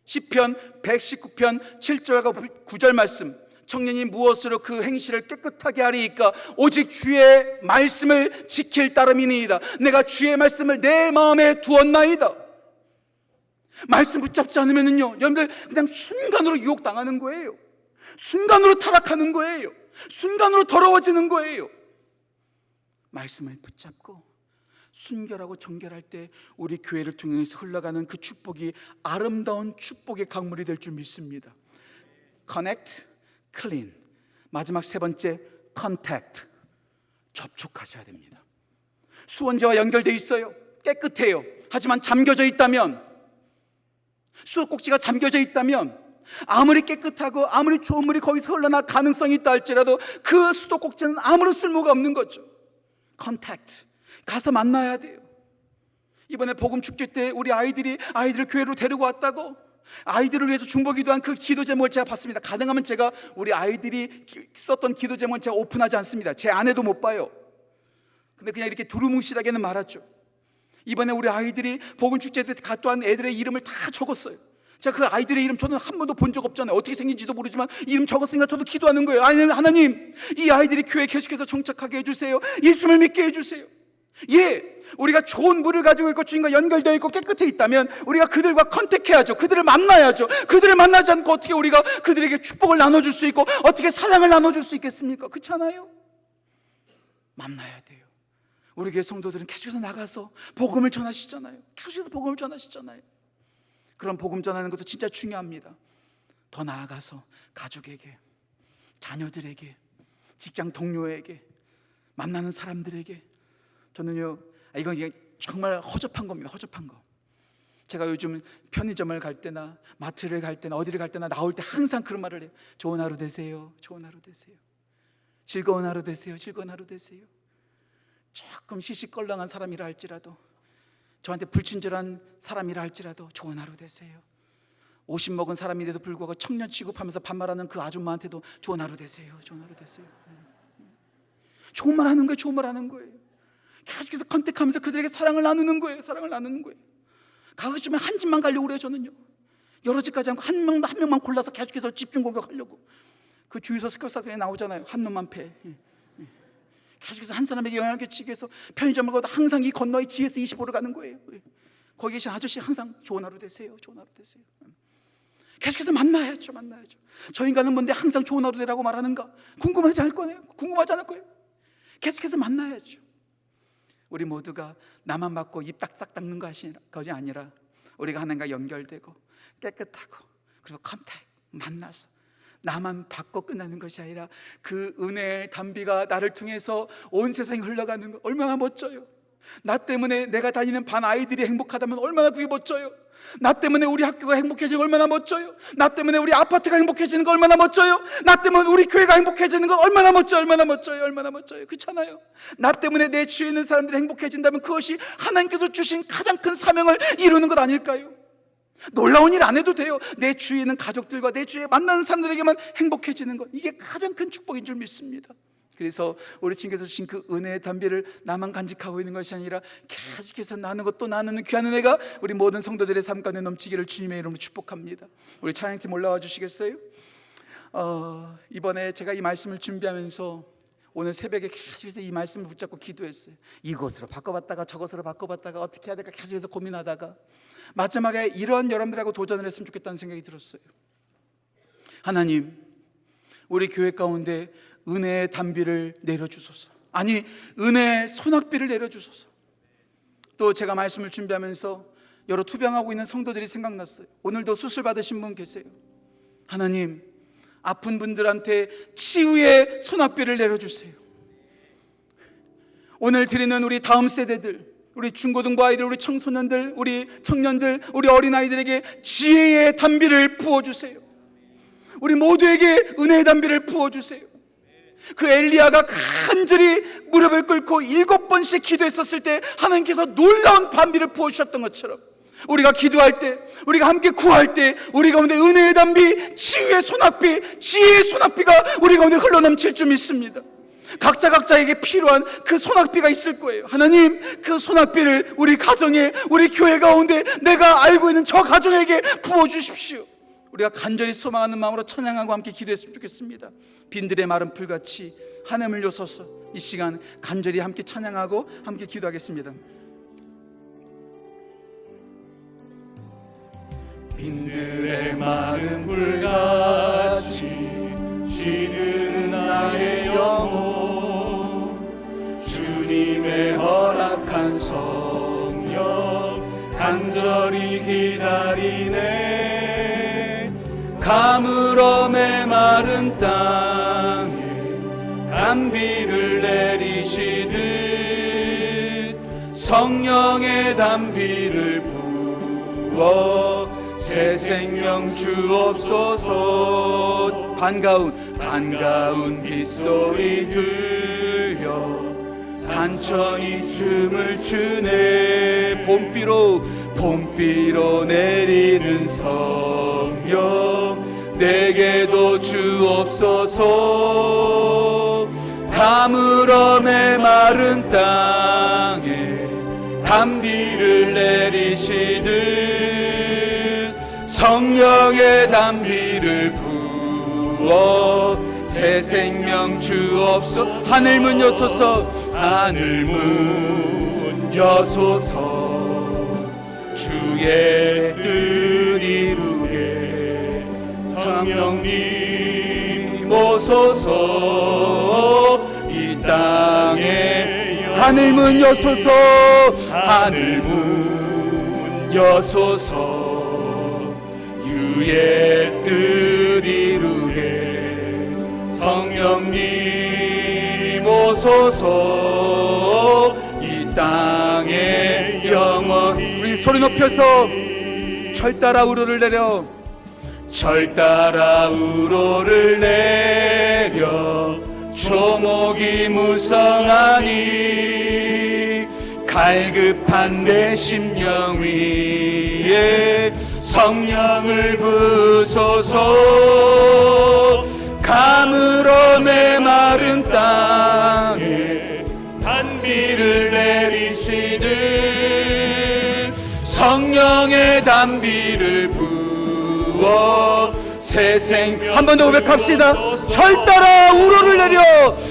시편 119편 7절과 9절 말씀, 청년이 무엇으로 그 행실을 깨끗하게 하리이까? 오직 주의 말씀을 지킬 따름이니이다. 내가 주의 말씀을 내 마음에 두었나이다. 말씀 붙잡지 않으면요, 여러분들 그냥 순간으로 유혹당하는 거예요. 순간으로 타락하는 거예요. 순간으로 더러워지는 거예요. 말씀을 붙잡고 순결하고 정결할 때 우리 교회를 통해서 흘러가는 그 축복이 아름다운 축복의 강물이 될 줄 믿습니다. Connect, clean. 마지막 세 번째, contact. 접촉하셔야 됩니다. 수원지와 연결되어 있어요. 깨끗해요. 하지만 잠겨져 있다면, 수도꼭지가 잠겨져 있다면, 아무리 깨끗하고 아무리 좋은 물이 거기서 흘러날 가능성이 있다 할지라도 그 수도꼭지는 아무런 쓸모가 없는 거죠. 컨택트, 가서 만나야 돼요. 이번에 복음 축제 때 우리 아이들을 교회로 데리고 왔다고, 아이들을 위해서 중보기도한 그 기도 제목을 제가 봤습니다. 가능하면 제가 우리 아이들이 썼던 기도 제목은 제가 오픈하지 않습니다. 제 아내도 못 봐요. 근데 그냥 이렇게 두루뭉실하게는 말았죠. 이번에 우리 아이들이 복음 축제 때 갔던 애들의 이름을 다 적었어요. 제가 그 아이들의 이름 저는 한 번도 본 적 없잖아요. 어떻게 생긴지도 모르지만 이름 적었으니까 저도 기도하는 거예요. 하나님, 이 아이들이 교회에 계속해서 정착하게 해주세요. 예수를 믿게 해주세요. 예, 우리가 좋은 물을 가지고 있고 주님과 연결되어 있고 깨끗해 있다면 우리가 그들과 컨택해야죠. 그들을 만나야죠. 그들을 만나지 않고 어떻게 우리가 그들에게 축복을 나눠줄 수 있고 어떻게 사랑을 나눠줄 수 있겠습니까? 그렇지 않아요? 만나야 돼요. 우리 교회 성도들은 계속해서 나가서 복음을 전하시잖아요. 계속해서 복음을 전하시잖아요. 그런 복음 전하는 것도 진짜 중요합니다. 더 나아가서 가족에게, 자녀들에게, 직장 동료에게, 만나는 사람들에게. 저는요, 이건 정말 허접한 겁니다. 허접한 거. 제가 요즘 편의점을 갈 때나 마트를 갈 때나 어디를 갈 때나 나올 때 항상 그런 말을 해요. 좋은 하루 되세요. 좋은 하루 되세요. 즐거운 하루 되세요. 즐거운 하루 되세요. 조금 시시껄렁한 사람이라 할지라도, 저한테 불친절한 사람이라 할지라도 좋은 하루 되세요. 50 먹은 사람인데도 불구하고 청년 취급하면서 반말하는 그 아줌마한테도 좋은 하루 되세요. 좋은 하루 되세요. 좋은 말 하는 거예요. 좋은 말 하는 거예요. 계속해서 컨택하면서 그들에게 사랑을 나누는 거예요. 사랑을 나누는 거예요. 가고 싶으면 한 집만 가려고 그래요. 저는요, 여러 집까지 않고 한 명만 골라서 계속해서 집중 공격하려고. 그 주유소 습격사건에 나오잖아요. 한 놈만 패. 계속해서 한 사람에게 영향을 끼치기 위해서 편의점을 가도 항상 이 건너에 GS25로 가는 거예요. 거기 계신 아저씨 항상 좋은 하루 되세요. 좋은 하루 되세요. 계속해서 만나야죠. 저 인간은 뭔데 항상 좋은 하루 되라고 말하는가? 궁금하지 않을 거예요. 궁금하지 않을 거예요. 계속해서 만나야죠. 우리 모두가 나만 받고 입 딱딱 닦는 것이 아니라 우리가 하나님과 연결되고 깨끗하고 그리고 컨택, 만나서 나만 받고 끝나는 것이 아니라 그 은혜의 단비가 나를 통해서 온 세상에 흘러가는 거 얼마나 멋져요. 나 때문에 내가 다니는 반 아이들이 행복하다면 얼마나 그게 멋져요. 나 때문에 우리 학교가 행복해지는 거 얼마나 멋져요. 나 때문에 우리 아파트가 행복해지는 거 얼마나 멋져요. 나 때문에 우리 교회가 행복해지는 거 얼마나 멋져요. 얼마나 멋져요. 얼마나 멋져요. 그렇잖아요. 나 때문에 내 주위에 있는 사람들이 행복해진다면 그것이 하나님께서 주신 가장 큰 사명을 이루는 것 아닐까요? 놀라운 일 안 해도 돼요. 내 주위에 있는 가족들과 내 주위에 만나는 사람들에게만 행복해지는 것, 이게 가장 큰 축복인 줄 믿습니다. 그래서 우리 주님께서 주신 그 은혜의 담비를 나만 간직하고 있는 것이 아니라 계속해서 나누고 또 나누는 귀한 은혜가 우리 모든 성도들의 삶 가운데 넘치기를 주님의 이름으로 축복합니다. 우리 찬양팀 올라와 주시겠어요? 이번에 제가 이 말씀을 준비하면서 오늘 새벽에 계속해서 이 말씀을 붙잡고 기도했어요. 이것으로 바꿔봤다가 저것으로 바꿔봤다가 어떻게 해야 될까 계속해서 고민하다가 마지막에 이런 여러분들하고 도전을 했으면 좋겠다는 생각이 들었어요. 하나님, 우리 교회 가운데 은혜의 단비를 내려주소서. 아니, 은혜의 소낙비를 내려주소서. 또 제가 말씀을 준비하면서 여러 투병하고 있는 성도들이 생각났어요. 오늘도 수술 받으신 분 계세요. 하나님, 아픈 분들한테 치유의 소낙비를 내려주세요. 오늘 드리는 우리 다음 세대들, 우리 중고등부 아이들, 우리 청소년들, 우리 청년들, 우리 어린아이들에게 지혜의 단비를 부어주세요. 우리 모두에게 은혜의 단비를 부어주세요. 그 엘리야가 간절히 무릎을 꿇고 7번씩 기도했었을 때 하나님께서 놀라운 단비를 부어주셨던 것처럼 우리가 기도할 때, 우리가 함께 구할 때 우리 가운데 은혜의 단비, 치유의 소낙비, 지혜의 소낙비가 우리 가운데 흘러넘칠 줄 믿습니다. 각자에게 필요한 그 소낙비가 있을 거예요. 하나님, 그 소낙비를 우리 가정에, 우리 교회 가운데 내가 알고 있는 저 가정에게 부어주십시오. 우리가 간절히 소망하는 마음으로 찬양하고 함께 기도했으면 좋겠습니다. 빈들의 마른 풀같이 하늘을 여소서. 이 시간 간절히 함께 찬양하고 함께 기도하겠습니다. 빈들의 마른 풀같이 시드는 나의 영혼, 주님의 허락한 성령 간절히 기다리네. 가물어 메마른 땅에 단비를 내리시듯 성령의 단비를 부어 새 생명 주옵소서. 반가운 빗소리 들려 산천이 춤을 추네. 봄비로 내리는 성령 내게도 주옵소서. 가물어 메마른 땅에 단비를 내리시듯 성령의 단비를 부어 새 생명 주옵소서. 하늘문 여소서. 하늘문 여소서. 주의 뜻 이루게 성령님 오소서. 이 땅에 하늘문 여소서. 하늘문 여소서. 주의 뜻 이루게 성령님 오소서. 이 땅에 영원히. 우리 소리 높여서 철 따라 우로를 내려, 철 따라 우로를 내려 초목이 무성하니 갈급한 내 심령 위에 성령을 부소서. 가물어 메마른 땅에 단비를 내리시듯 성령의 단비를 부어 새 생명. 한 번 더 고백합시다. 철 따라 우로를 내려,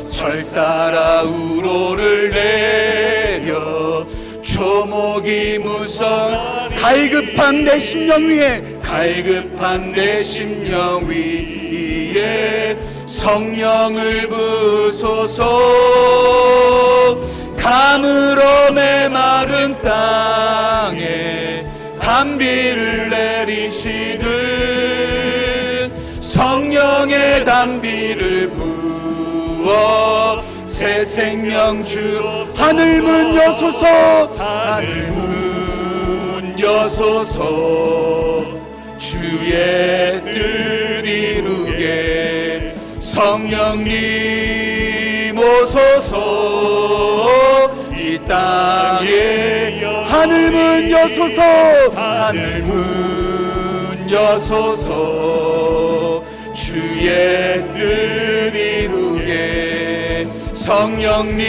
철 따라 우로를 내려 초목이 무성. 갈급한 내 심령 위에, 갈급한 내 심령 위에 성령을 부소서. 가물어 메마른 땅에 단비를 내리시듯 성령의 단비를 부어 새 생명 주. 하늘문 여소서. 하늘문 여소서. 주의 뜻 이루게 성령님 오소서. 이 땅에 하늘문 여소서. 하늘문 여소서. 주의 뜻 이루게 성령님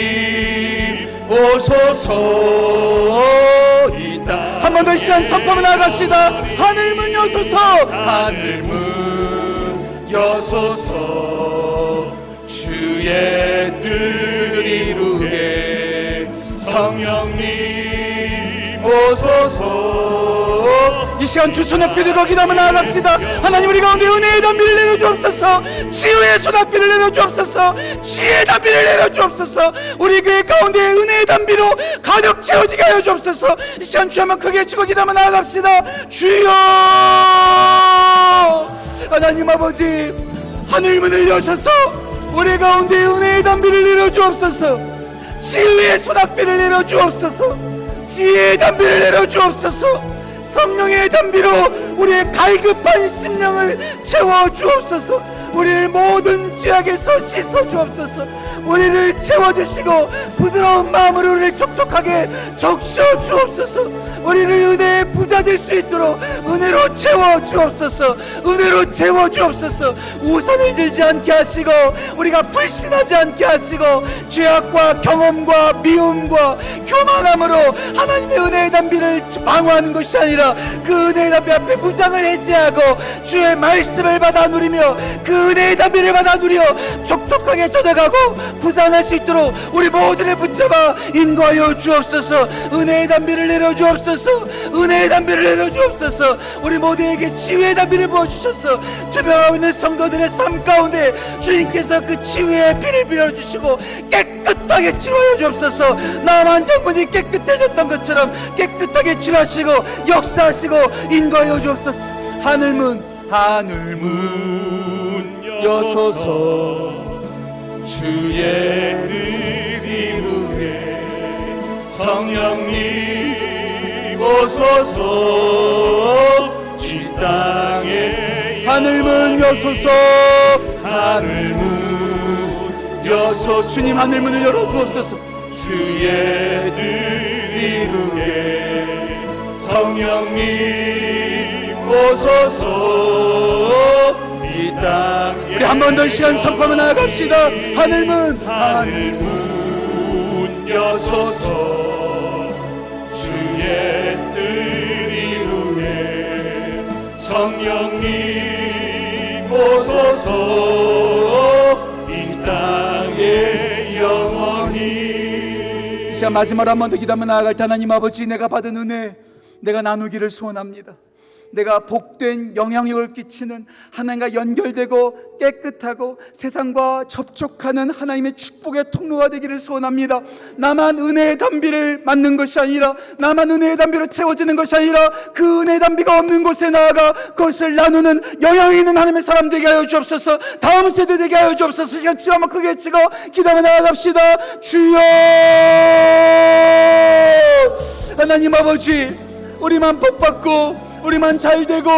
오소서. 이 땅. 한 번 더 시간 선포하며 나갑시다. 하늘문 여소서. 하늘문 여소서. 주의 뜻 이루게 성령님 오소서. 이 시간 두 손 높이 들고 기도하며 나아갑시다. 하나님, 우리 가운데 은혜의 단비를 내려주옵소서. 치유의 소낙비를 내려주옵소서. 지혜의 단비를 내려주옵소서. 우리 교회 가운데 은혜의 단비로 가득 채워지게 하여 주옵소서. 이 시간 주 한번 크게 치고 기도하며 나아갑시다. 주여. 하나님 아버지, 하늘문을 여셔서 우리 가운데 은혜의 단비를 내려주옵소서. 치유의 소낙비를 내려주옵소서. 지혜의 단비를 내려주옵소서. 성령의 단비로 우리의 갈급한 심령을 채워주옵소서. 우리를 모든 죄악에서 씻어 주옵소서. 우리를 채워주시고 부드러운 마음으로 우리를 촉촉하게 적셔 주옵소서. 우리를 은혜의 부자 될 수 있도록 은혜로 채워 주옵소서. 은혜로 채워 주옵소서. 우산을 들지 않게 하시고 우리가 불신하지 않게 하시고 죄악과 경험과 미움과 교만함으로 하나님의 은혜의 담비를 방어하는 것이 아니라 그 은혜의 담비 앞에 무장을 해제하고 주의 말씀을 받아 누리며 그 은혜의 담비를 받아 누려 촉촉하게 젖어가고 부산할 수 있도록 우리 모두를 붙잡아 인도하여 주옵소서. 은혜의 담비를 내려 주옵소서. 은혜의 담비를 내려 주옵소서. 우리 모두에게 치유의 담비를 부어주셔서 투병하고 있는 성도들의 삶 가운데 주님께서 그 치유의 피를 빌어주시고 깨끗하게 치료하여 주옵소서. 나만 정문이 깨끗해졌던 것처럼 깨끗하게 치료하시고 역사하시고 인도하여 주옵소서. 하늘문 여소서. 주의 뜻 이루게 성령님 오소서. 이 땅에 하늘문 여소서. 하늘문 여소서. 주님 하늘문을 열어 주옵소서. 주의 뜻 이루게 성령님 오소서. 이 땅에 우리 한 번 더 시간 선포하며 나아갑시다. 하늘문 여소서. 주의 뜻 이루게 성령님 오소서. 이 땅에 영원히. 이 시간 마지막으로 한 번 더 기도하며 나아갈 때 하나님 아버지, 내가 받은 은혜 내가 나누기를 소원합니다. 내가 복된 영향력을 끼치는 하나님과 연결되고 깨끗하고 세상과 접촉하는 하나님의 축복의 통로가 되기를 소원합니다. 나만 은혜의 담비를 맞는 것이 아니라, 나만 은혜의 담비로 채워지는 것이 아니라 그 은혜의 담비가 없는 곳에 나아가 그것을 나누는 영향이 있는 하나님의 사람 되게 하여 주옵소서. 다음 세대 되게 하여 주옵소서. 시간 치고 한번 크게 치고 기도하며 나아갑시다. 주여 하나님 아버지, 우리만 복받고 우리만 잘되고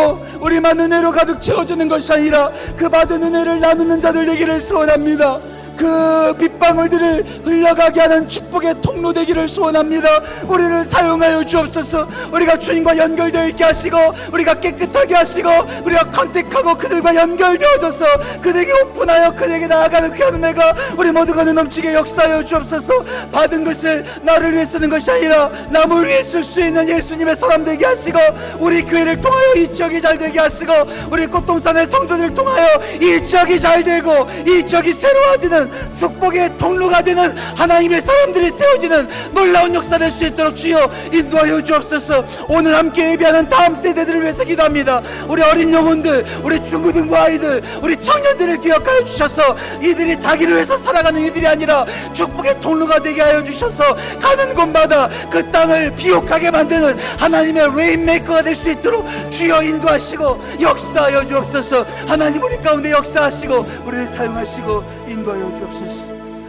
우리만 은혜로 가득 채워주는 것이 아니라 그 받은 은혜를 나누는 자들 되기를 소원합니다. 그 빗방울들을 흘러가게 하는 축복의 통로 되기를 소원합니다. 우리를 사용하여 주옵소서. 우리가 주님과 연결되어 있게 하시고 우리가 깨끗하게 하시고 우리가 컨택하고 그들과 연결되어져서 그들에게 오픈하여 그들에게 나아가는 귀한 은혜가 우리 모두가 넘치게 역사하여 주옵소서. 받은 것을 나를 위해 쓰는 것이 아니라 남을 위해 쓸 수 있는 예수님의 사람 되게 하시고 우리 교회를 통하여 이 지역이 잘 되게 하시고 우리 꽃동산의 성도들을 통하여 이 지역이 잘 되고 이 지역이 새로워지는 축복의 통로가 되는 하나님의 사람들이 세워지는 놀라운 역사 될 수 있도록 주여 인도하여 주옵소서. 오늘 함께 예배하는 다음 세대들을 위해서 기도합니다. 우리 어린 영혼들, 우리 중고등부 아이들, 우리 청년들을 기억하여 주셔서 이들이 자기를 위해서 살아가는 이들이 아니라 축복의 통로가 되게 하여 주셔서 가는 곳마다 그 땅을 비옥하게 만드는 하나님의 레인메이커가 될 수 있도록 주여 인도하시고 역사하여 주옵소서. 하나님 우리 가운데 역사하시고 우리를 사용하시고 인도하여 주옵소서.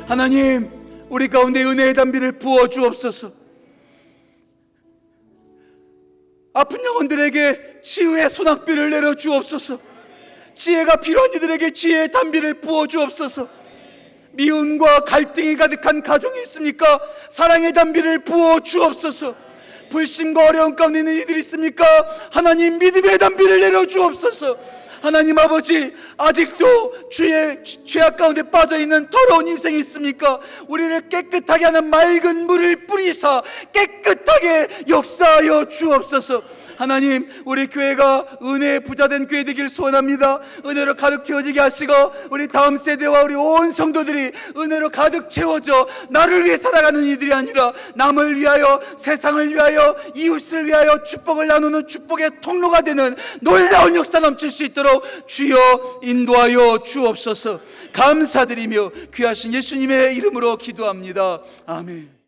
하나님 우리 가운데 은혜의 담비를 부어 주옵소서. 아픈 영혼들에게 치유의 소낙비를 내려 주옵소서. 지혜가 필요한 이들에게 지혜의 담비를 부어 주옵소서. 미움과 갈등이 가득한 가정이 있습니까? 사랑의 담비를 부어 주옵소서. 불신과 어려움 가운데 있는 이들이 있습니까? 하나님 믿음의 담비를 내려 주옵소서. 하나님 아버지, 아직도 죄악 가운데 빠져있는 더러운 인생이 있습니까? 우리를 깨끗하게 하는 맑은 물을 뿌리사 깨끗하게 역사하여 주옵소서. 하나님 우리 교회가 은혜의 부자된 교회 되기를 소원합니다. 은혜로 가득 채워지게 하시고 우리 다음 세대와 우리 온 성도들이 은혜로 가득 채워져 나를 위해 살아가는 이들이 아니라 남을 위하여, 세상을 위하여, 이웃을 위하여 축복을 나누는 축복의 통로가 되는 놀라운 역사 넘칠 수 있도록 주여 인도하여 주옵소서. 감사드리며 귀하신 예수님의 이름으로 기도합니다. 아멘.